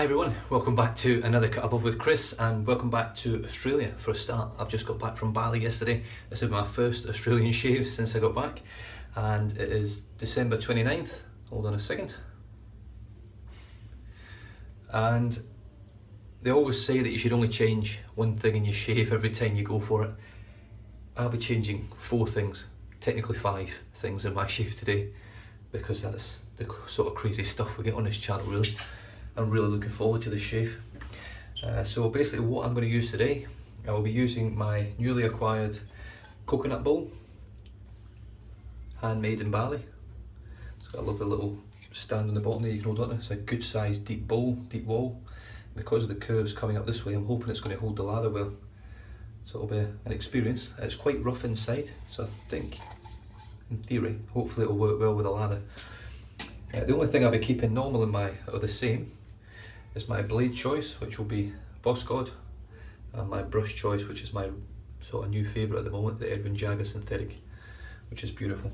Hi everyone, welcome back to another Cut Above with Chris, and welcome back to Australia for a start. I've just got back from Bali yesterday. This is my first Australian shave since I got back, and it is December 29th. Hold on a second. And they always say that you should only change one thing in your shave every time you go for it. I'll be changing 4 things, technically 5 things in my shave today, because that's the sort of crazy stuff we get on this channel really. I'm really looking forward to this shave. So basically what I'm going to use today, I will be using my newly acquired coconut bowl, handmade in Bali. It's got a lovely little stand on the bottom there you can hold on to. It's a good sized deep bowl, deep wall. Because of the curves coming up this way, I'm hoping it's going to hold the lather well. So it'll be an experience. It's quite rough inside, so I think, in theory, hopefully it'll work well with the lather. The only thing I'll be keeping normal in my, or the same, is my blade choice, which will be Voskhod, and my brush choice, which is my sort of new favourite at the moment, the Edwin Jagger Synthetic, which is beautiful.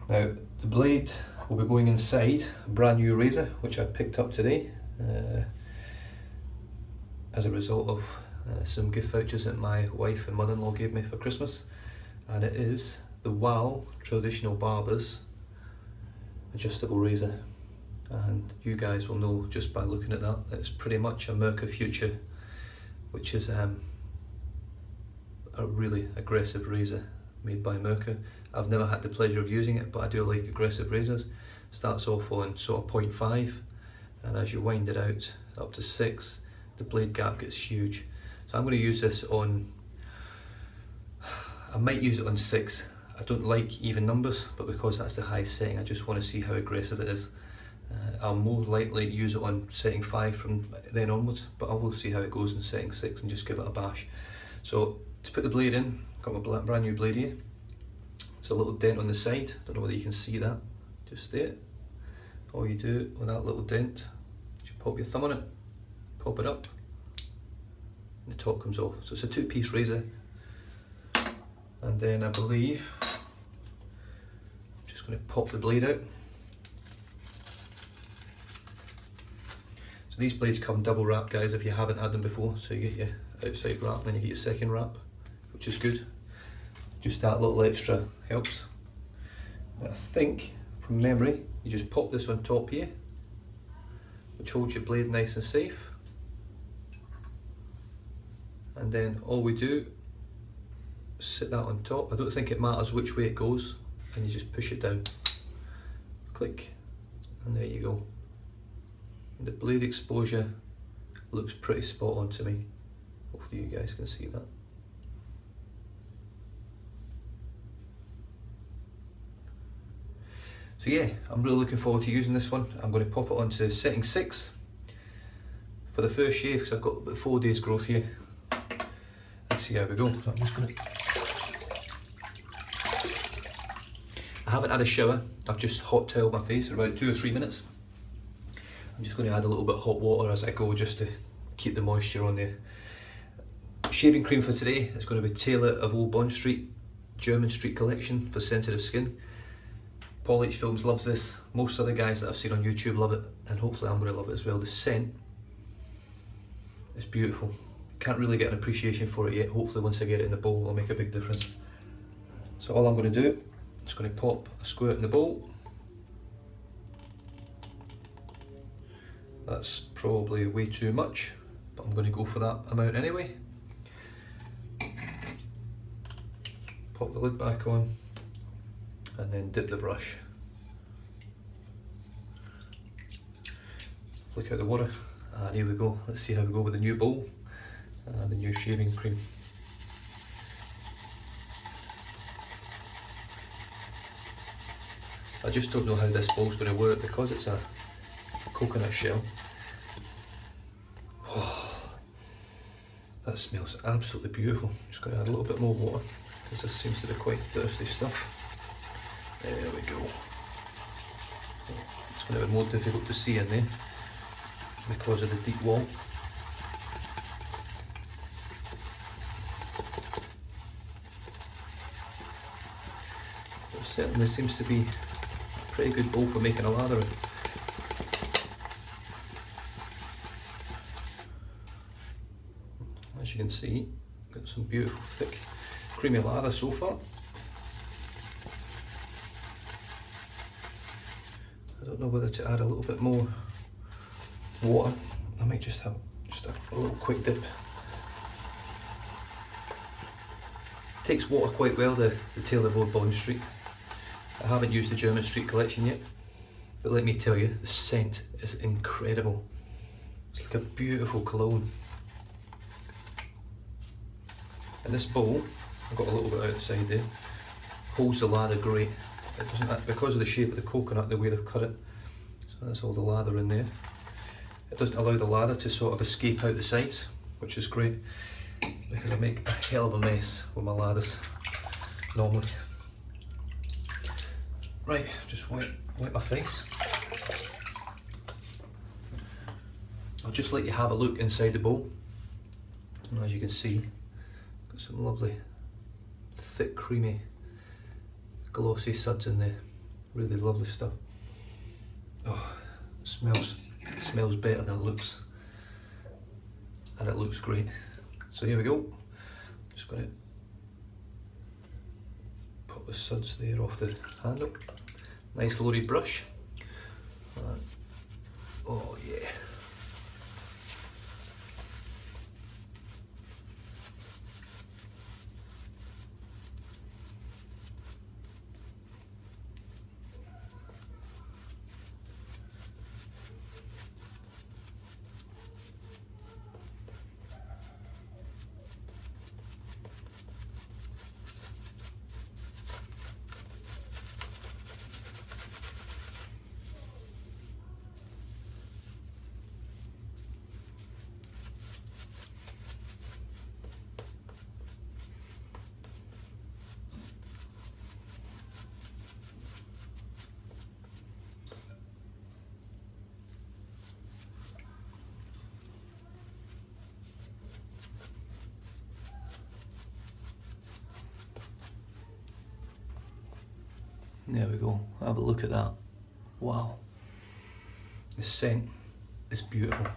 Now, the blade will be going inside a brand new razor, which I picked up today, as a result of some gift vouchers that my wife and mother-in-law gave me for Christmas, and it is the WOW Traditional Barbers adjustable razor. And you guys will know just by looking at that, it's pretty much a Mirka Future, which is a really aggressive razor made by Mirka. I've never had the pleasure of using it, but I do like aggressive razors. Starts off on sort of 0.5, and as you wind it out up to 6, the blade gap gets huge. So I'm going to use this on, I might use it on 6. I don't like even numbers, but because that's the highest setting, I just want to see how aggressive it is. I'll more likely use it on setting 5 from then onwards, but I will see how it goes in setting 6 and just give it a bash. So to put the blade in, got my brand new blade here. It's a little dent on the side, don't know whether you can see that, just there. All you do with that little dent, you pop your thumb on it, pop it up, and the top comes off. So it's a 2-piece razor. And then I believe, I'm just going to pop the blade out. So these blades come double wrapped, guys, if you haven't had them before. So you get your outside wrap, then you get your second wrap, which is good. Just that little extra helps. And I think, from memory, you just pop this on top here, which holds your blade nice and safe. And then all we do, sit that on top. I don't think it matters which way it goes, and you just push it down. Click, and there you go. And the blade exposure looks pretty spot on to me. Hopefully you guys can see that. So yeah, I'm really looking forward to using this one. I'm going to pop it onto setting 6 for the first shave, because I've got about 4 days growth here. Let's see how we go. So I'm just going to, I haven't had a shower, I've just hot toweled my face for about 2 or 3 minutes. I'm just going to add a little bit of hot water as I go, just to keep the moisture on there. Shaving cream for today is going to be Taylor of Old Bond Street, German Street collection for sensitive skin. Paul H Films loves this, most other guys that I've seen on YouTube love it, and hopefully I'm going to love it as well. The scent is beautiful. Can't really get an appreciation for it yet. Hopefully once I get it in the bowl it'll make a big difference. So all I'm going to do, I'm just going to pop a squirt in the bowl. That's probably way too much, but I'm going to go for that amount anyway. Pop the lid back on, and then dip the brush. Flick out the water, and here we go. Let's see how we go with the new bowl and the new shaving cream. I just don't know how this bowl's going to work, because it's a coconut shell. Oh, that smells absolutely beautiful. Just going to add a little bit more water, because this seems to be quite thirsty stuff. There we go. It's going to be more difficult to see in there because of the deep wall. It certainly seems to be a pretty good bowl for making a lather in. you can see, got some beautiful thick creamy lather so far. I don't know whether to add a little bit more water. I might just have a little quick dip. Takes water quite well, the Taylor Road Bond Street. I haven't used the German Street collection yet, but let me tell you, the scent is incredible. It's like a beautiful cologne. And this bowl, I've got a little bit outside there, holds the lather great. It doesn't, because of the shape of the coconut, the way they've cut it, so that's all the lather in there. It doesn't allow the lather to sort of escape out the sides, which is great, because I make a hell of a mess with my lathers normally. Right, just wipe my face. I'll just let you have a look inside the bowl. And as you can see, got some lovely, thick, creamy, glossy suds in there. Really lovely stuff. Oh, it smells better than it looks. And it looks great. So here we go. Just going to pop the suds there off the handle. Nice loaded brush. Oh yeah. There we go, have a look at that. Wow. The scent is beautiful.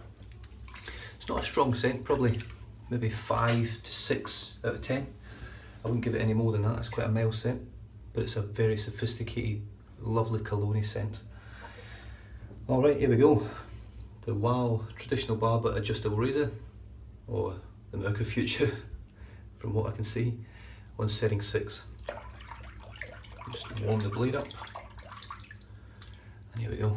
It's not a strong scent, probably maybe 5 to 6 out of 10. I wouldn't give it any more than that, it's quite a mild scent, but it's a very sophisticated, lovely cologne scent. Alright, here we go. The Wow Traditional Barber Adjustable Razor, or the Mirka Future, from what I can see, on setting 6. Just warm the blade up, and here we go.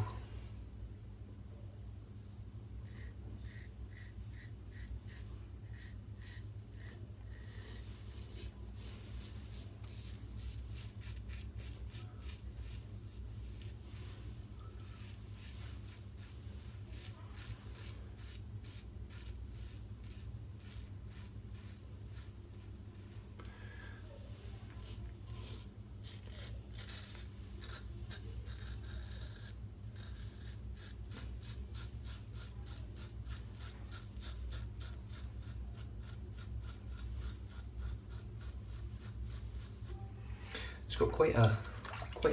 It's got quite a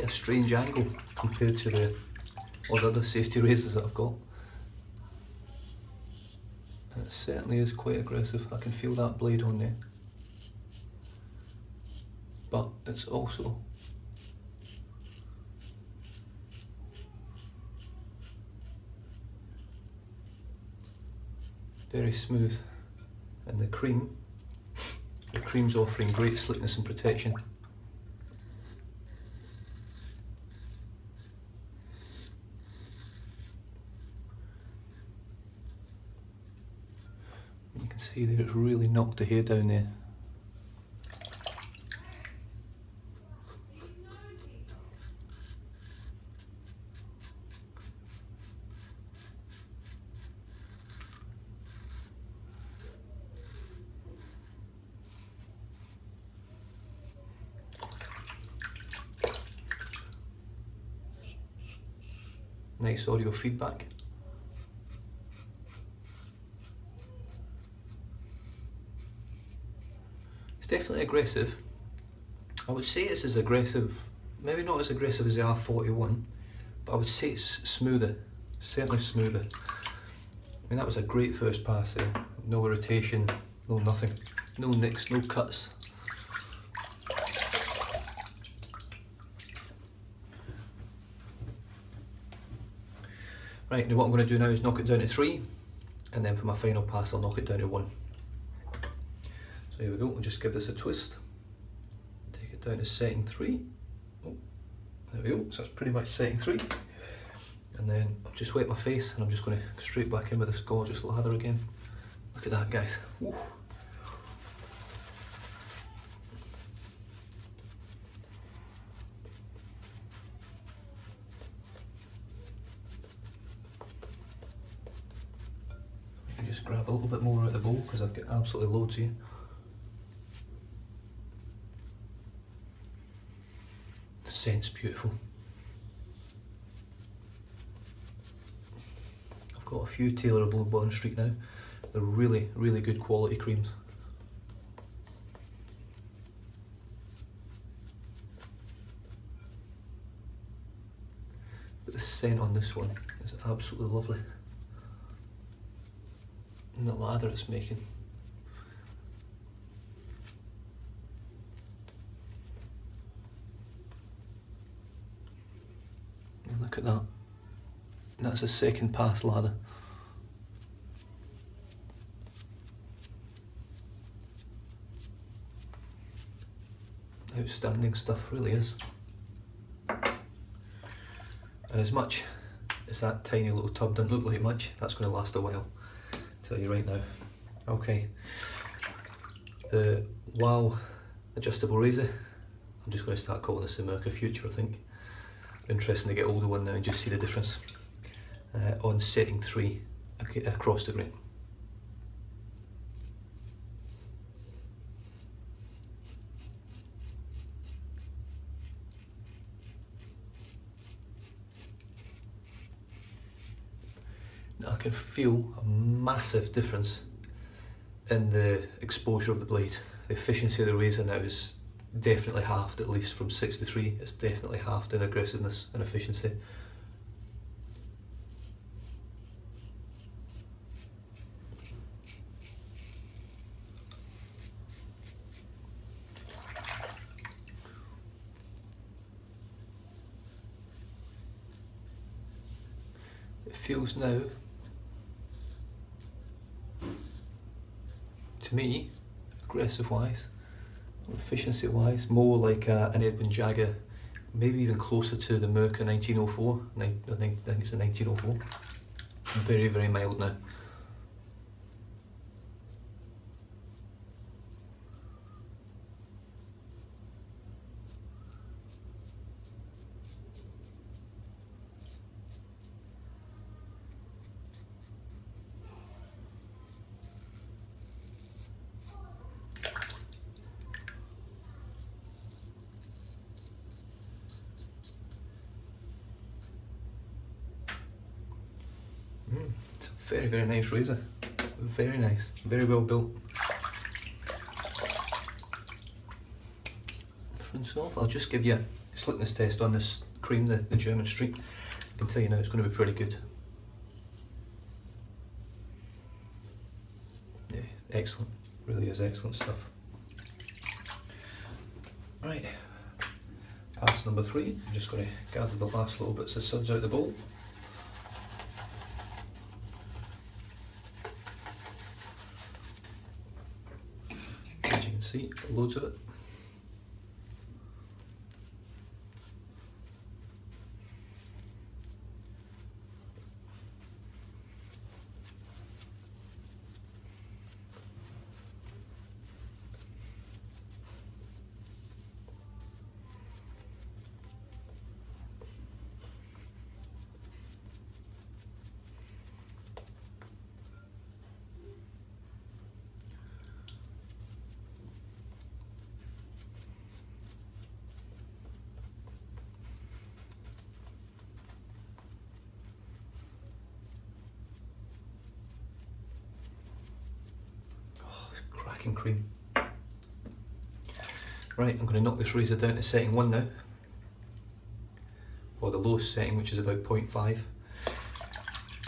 strange angle compared to all the other safety razors that I've got. And it certainly is quite aggressive. I can feel that blade on there. But it's also very smooth, and the cream's offering great slickness and protection. You can see that it's really knocked the hair down there. Nice audio feedback. It's definitely aggressive. I would say it's as aggressive, maybe not as aggressive as the R41, but I would say it's smoother, certainly smoother. I mean, that was a great first pass there. No irritation, no nothing, no nicks, no cuts. Right, now what I'm going to do now is knock it down to 3, and then for my final pass I'll knock it down to 1. So here we go, we'll just give this a twist. Take it down to setting 3. Oh, there we go, so that's pretty much setting 3. And then I'll just wet my face and I'm just going to go straight back in with this gorgeous lather again. Look at that, guys. Woo. Just grab a little bit more out of the bowl because I've got absolutely loads here. The scent's beautiful. I've got a few Taylor of Old Bond Street now. They're really, really good quality creams. But the scent on this one is absolutely lovely. And the lather it's making. And look at that. That's a second pass lather. Outstanding stuff, really is. And as much as that tiny little tub doesn't look like much, that's going to last a while. Tell you right now. Okay, the Wow adjustable razor, I'm just going to start calling this the Mirka Future, I think. Interesting to get older one now and just see the difference on setting 3 across the grain. Now I can feel a massive difference in the exposure of the blade. The efficiency of the razor now is definitely halved, at least from 6 to 3. It's definitely halved in aggressiveness and efficiency. It feels now, to me, aggressive wise, efficiency wise, more like an Edwin Jagger, maybe even closer to the Mirka 1904. I think it's a 1904. Very, very mild now. It's a very, very nice razor. Very nice, very well built. Rinse off. I'll just give you a slickness test on this cream, the German Street. I can tell you now it's going to be pretty good. Yeah, excellent. Really is excellent stuff. Right, pass number 3. I'm just going to gather the last little bits of suds out the bowl. As you can see, loads of it. Cracking cream. Right, I'm going to knock this razor down to setting 1 now, or the lowest setting, which is about 0.5,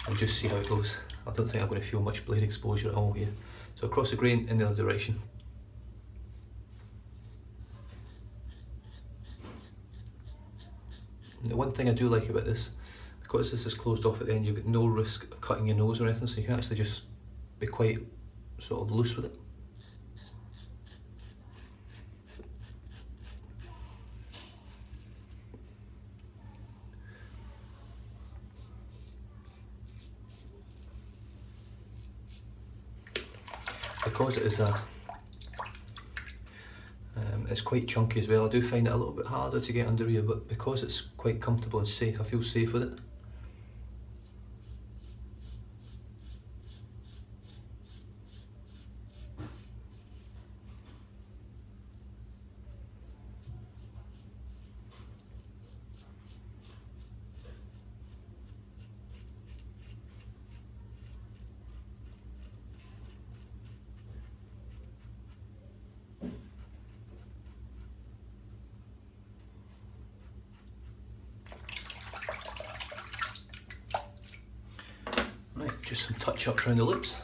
and just see how it goes. I don't think I'm going to feel much blade exposure at all here. So across the grain in the other direction. And the one thing I do like about this, because this is closed off at the end, you've got no risk of cutting your nose or anything, so you can actually just be quite sort of loose with it. Because it is it's quite chunky as well, I do find it a little bit harder to get under here, but because it's quite comfortable and safe, I feel safe with it. Just some touch-ups around the lips.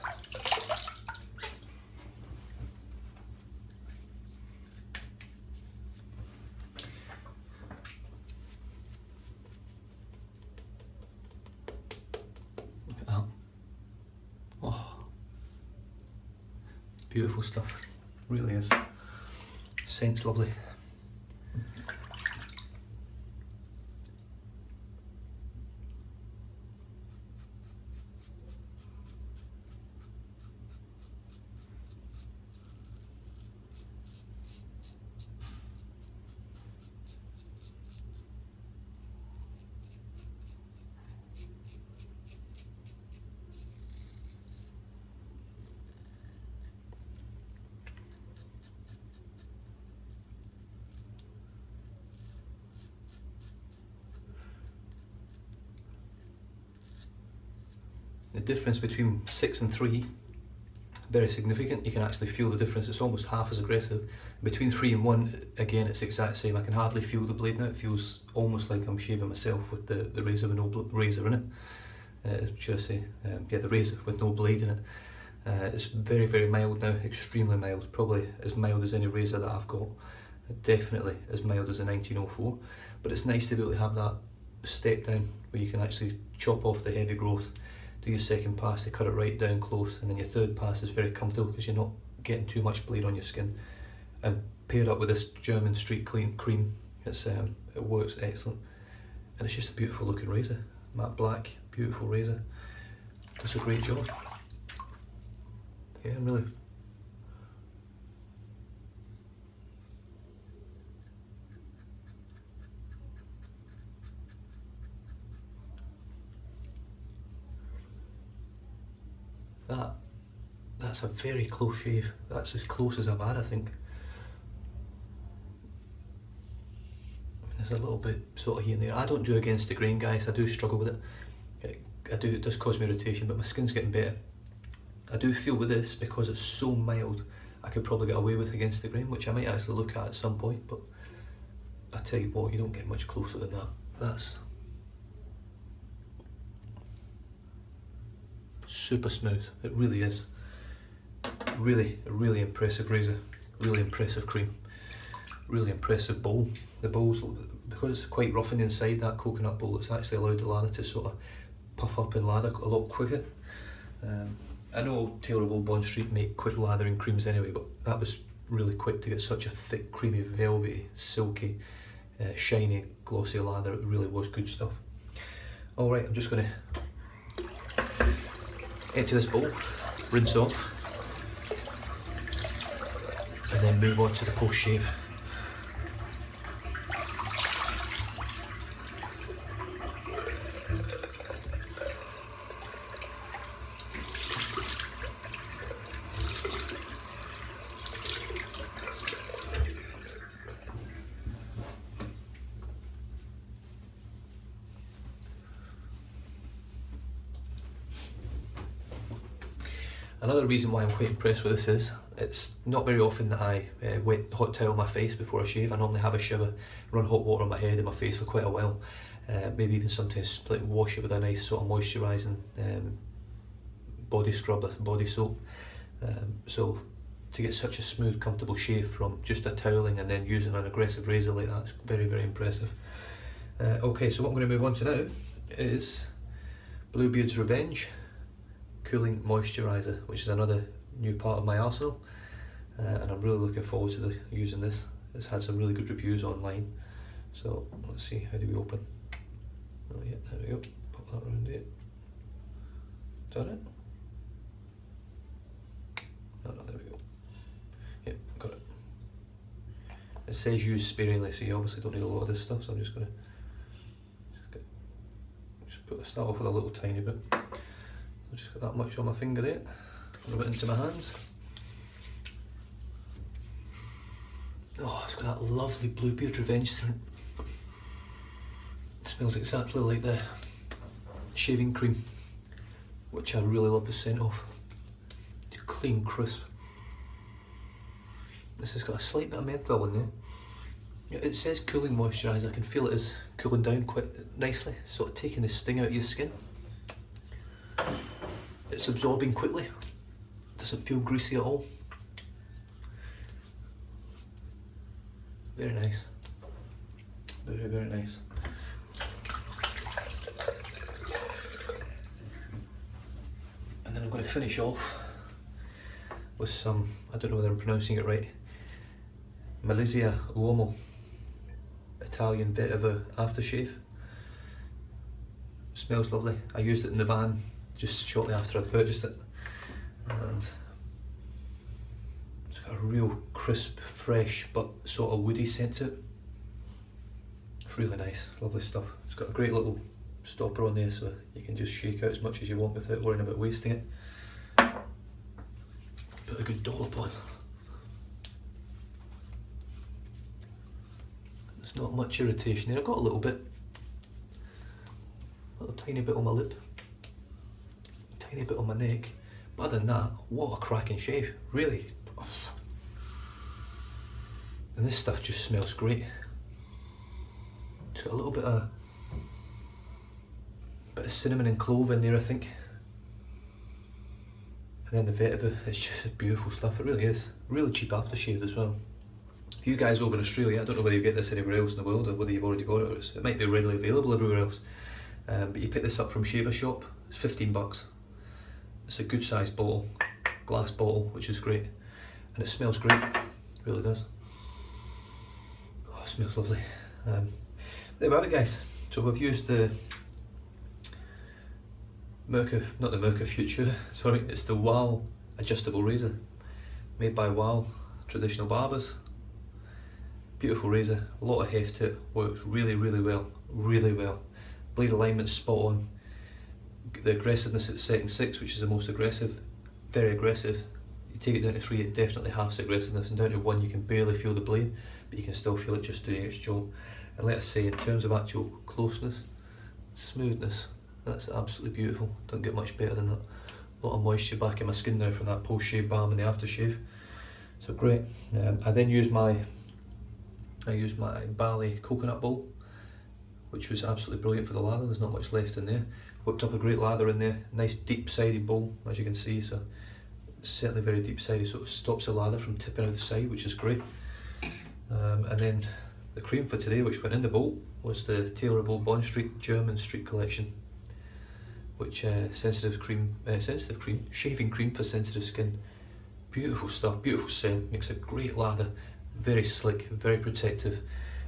Look at that. Oh, beautiful stuff. Really is. Scent's lovely. The difference between 6 and 3, very significant. You can actually feel the difference, it's almost half as aggressive. Between 3 and 1, again, it's the exact same. I can hardly feel the blade now, it feels almost like I'm shaving myself with the razor with no razor in it. Should I say, yeah, the razor with no blade in it. It's very, very mild now, extremely mild, probably as mild as any razor that I've got. Definitely as mild as a 1904, but it's nice to be able to have that step down where you can actually chop off the heavy growth, do your second pass to cut it right down close, and then your third pass is very comfortable because you're not getting too much blade on your skin. And paired up with this German Street Clean cream, it works excellent, and it's just a beautiful looking razor, matte black, beautiful razor, does a great job. Yeah, really. That's a very close shave. That's as close as I've had, I think. There's a little bit sort of here and there. I don't do against the grain, guys. I do struggle with it. It does cause me irritation, but my skin's getting better. I do feel with this, because it's so mild, I could probably get away with against the grain, which I might actually look at some point, but I tell you what, you don't get much closer than that. That's super smooth, it really is. Really, really impressive razor, really impressive cream, really impressive bowl. The bowl's, because it's quite rough on the inside, that coconut bowl, it's actually allowed the lather to sort of puff up and lather a lot quicker. I know Taylor of Old Bond Street make quick lathering creams anyway, but that was really quick to get such a thick, creamy, velvety, silky, shiny, glossy lather. It really was good stuff. Alright, I'm just going to empty this bowl, rinse off, and then move on to the post shave. Another reason why I'm quite impressed with this is, it's not very often that I wet hot towel my face before I shave. I normally have a shower, run hot water on my head and my face for quite a while. Maybe even sometimes wash it with a nice sort of moisturising body scrub, body soap. So to get such a smooth, comfortable shave from just a toweling and then using an aggressive razor like that is very, very impressive. Okay, so what I'm going to move on to now is Bluebeard's Revenge Cooling Moisturiser, which is another new part of my arsenal, and I'm really looking forward to using this. It's had some really good reviews online, so let's see, how do we open? Oh yeah, there we go, pop that around it. Done it? Oh no, there we go. Yep, got it. It says use sparingly, so you obviously don't need a lot of this stuff, so I'm just going to start off with a little tiny bit. I've just got that much on my finger there, rub it into my hands. Oh, it's got that lovely Bluebeard Revenge scent. It smells exactly like the shaving cream, which I really love the scent of. It's clean, crisp. This has got a slight bit of menthol in there. It says cooling moisturiser. I can feel it is cooling down quite nicely, sort of taking the sting out of your skin. It's absorbing quickly, doesn't feel greasy at all. Very nice. Very, very nice. And then I'm going to finish off with some, I don't know whether I'm pronouncing it right, Malizia Uomo Italian Vetiver aftershave. Smells lovely. I used it in the van just shortly after I purchased it, and it's got a real crisp, fresh but sort of woody scent to it. It's really nice, lovely stuff. It's got a great little stopper on there, so you can just shake out as much as you want without worrying about wasting it. Put a good dollop on. There's not much irritation there. I've got a little bit, a little tiny bit on my lip, a tiny bit on my neck, but other than that, what a cracking shave, really. And this stuff just smells great. It's got a little bit of cinnamon and clove in there, I think. And then the vetiver, it's just beautiful stuff, it really is. Really cheap aftershave as well. If you guys over in Australia, I don't know whether you get this anywhere else in the world or whether you've already got it, it might be readily available everywhere else. But you pick this up from Shaver Shop, it's 15 bucks. It's a good sized bottle, glass bottle, which is great. And it smells great, it really does. Oh, it smells lovely. There we have it, guys. So we've used the Mirka, not the Mirka Futura, sorry, it's the Wahl adjustable razor, made by Wahl Traditional Barbers. Beautiful razor, a lot of heft to it, works really, really well, really well. Blade alignment's spot on. The aggressiveness at setting 6, which is the most aggressive, very aggressive. You take it down to 3, it definitely halves the aggressiveness, and down to 1 you can barely feel the blade, but you can still feel it just doing its job. And let us say, in terms of actual closeness, smoothness, that's absolutely beautiful. Don't get much better than that. A lot of moisture back in my skin now from that post-shave balm and the aftershave. So great. I then used my Bali coconut bowl, which was absolutely brilliant for the lather. There's not much left in there. Whipped up a great lather in there. Nice deep-sided bowl, as you can see. So it's certainly very deep-sided, so it stops the lather from tipping out the side, which is great. And then the cream for today, which went in the bowl, was the Taylor of Old Bond Street German Street Collection, which sensitive cream, shaving cream for sensitive skin. Beautiful stuff, beautiful scent, makes a great lather, very slick, very protective.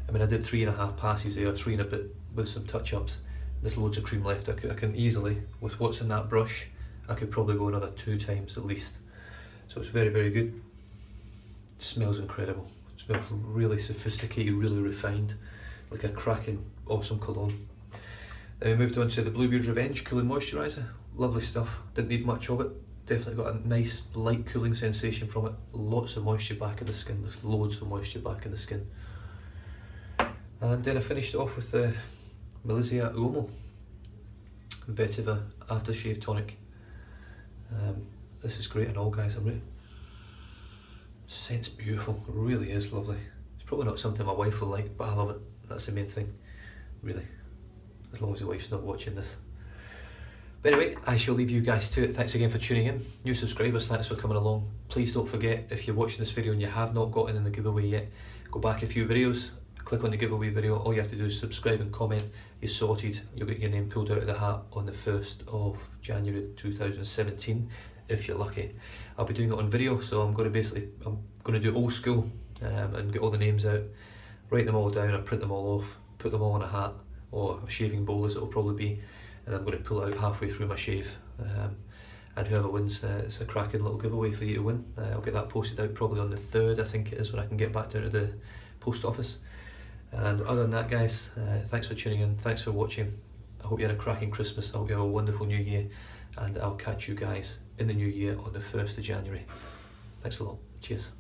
I mean, I did 3.5 passes there, 3 and a bit with some touch-ups. There's loads of cream left. I can easily, with what's in that brush, I could probably go another 2 times at least. So it's very, very good. It smells incredible. It smells really sophisticated, really refined, like a cracking, awesome cologne. Then we moved on to the Bluebeard Revenge Cooling Moisturiser. Lovely stuff, didn't need much of it. Definitely got a nice light cooling sensation from it. Lots of moisture back in the skin, there's loads of moisture back in the skin. And then I finished it off with the Malizia Uomo Vetiver Aftershave Tonic. This is great and all, guys. Scent's beautiful, it really is lovely. It's probably not something my wife will like, but I love it. That's the main thing, really. As long as the wife's not watching this. But anyway, I shall leave you guys to it. Thanks again for tuning in. New subscribers, thanks for coming along. Please don't forget, if you're watching this video and you have not gotten in the giveaway yet, go back a few videos, click on the giveaway video. All you have to do is subscribe and comment. You're sorted. You'll get your name pulled out of the hat on the 1st of January 2017 if you're lucky. I'll be doing it on video, so I'm going to do old school and get all the names out, write them all down, or print them all off, put them all in a hat or a shaving bowl as it will probably be, and I'm going to pull it out halfway through my shave. And whoever wins, it's a cracking little giveaway for you to win. I'll get that posted out probably on the 3rd, I think it is, when I can get back down to the post office. And other than that, guys, thanks for tuning in, thanks for watching. I hope you had a cracking Christmas, I hope you have a wonderful new year, and I'll catch you guys in the new year on the 1st of January. Thanks a lot, cheers.